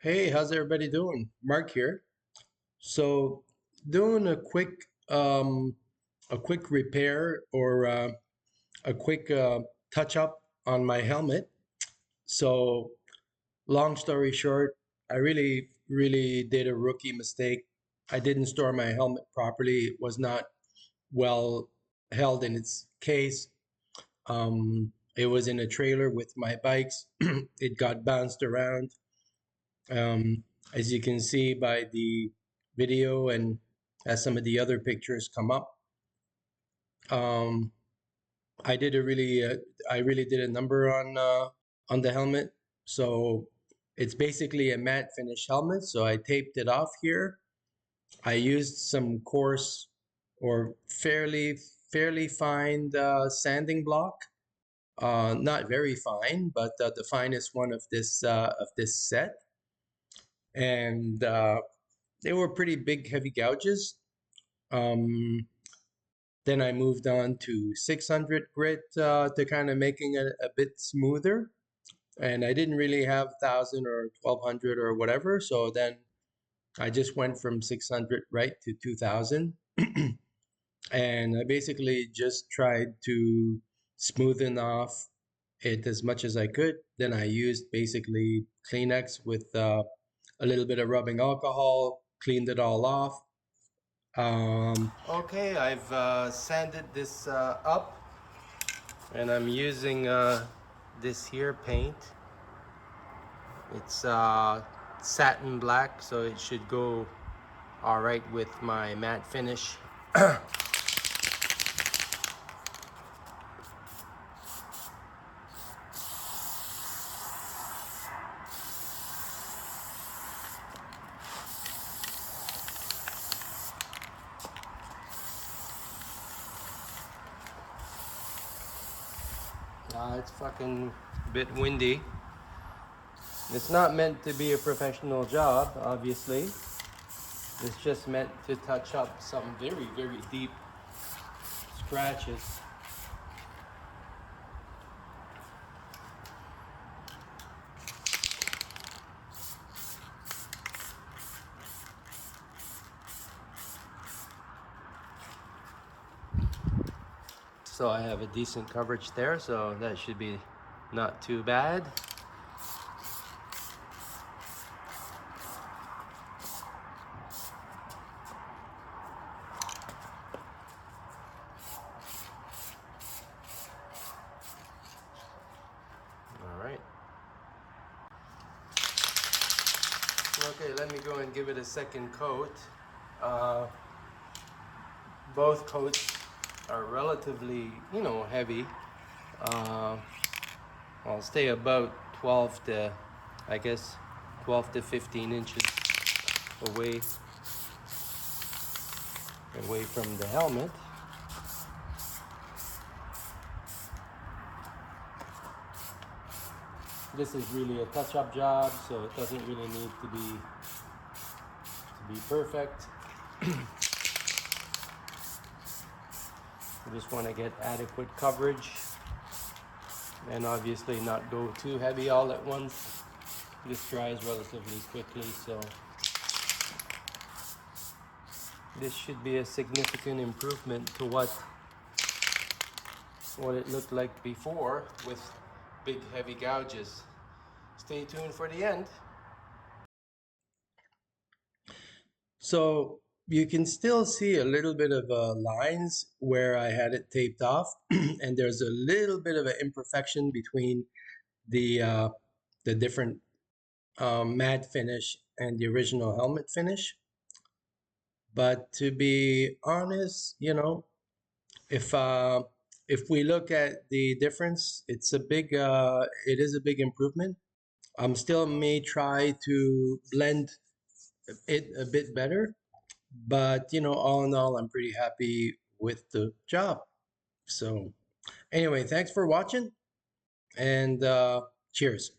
Hey, how's everybody doing? Mark here. So, doing a quick repair or a quick touch up on my helmet. So, long story short, I really did a rookie mistake. I didn't store my helmet properly. It was not well held in its case. It was in a trailer with my bikes. It got bounced around. Um, as you can see by the video and as some of the other pictures come up, um, I did a really, I really did a number on the helmet. So it's basically a matte finish helmet. So I taped it off here. I used some coarse or fairly fine sanding block. Not very fine, but the finest one of this set. And they were pretty big, heavy gouges. Um, then I moved on to 600 grit to kind of making it a bit smoother. And I didn't really have 1,000 or 1,200 or whatever. So then I just went from 600 right to 2,000. And I basically just tried to smoothen off it as much as I could. Then I used basically Kleenex with a little bit of rubbing alcohol, cleaned it all off. Okay, I've sanded this up, and I'm using this here paint. It's satin black, so it should go all right with my matte finish. It's fucking bit windy. It's not meant to be a professional job, obviously. It's just meant to touch up some very deep scratches. So I have a decent coverage there, so that should be not too bad. All right. Okay, let me go and give it a second coat. Uh, both coats are relatively, heavy. Uh, I'll stay about 12 to, I guess, 12 to 15 inches away from the helmet. This is really a touch-up job, so it doesn't really need to be perfect. I just want to get adequate coverage and obviously not go too heavy all at once. This dries relatively quickly, so this should be a significant improvement to what it looked like before with big heavy gouges. Stay tuned for the end. So you can still see a little bit of lines where I had it taped off, and there's a little bit of an imperfection between the different matte finish and the original helmet finish. But to be honest, if we look at the difference, it is a big improvement. I'm still may try to blend it a bit better, but all in all, I'm pretty happy with the job. So anyway, thanks for watching, and cheers.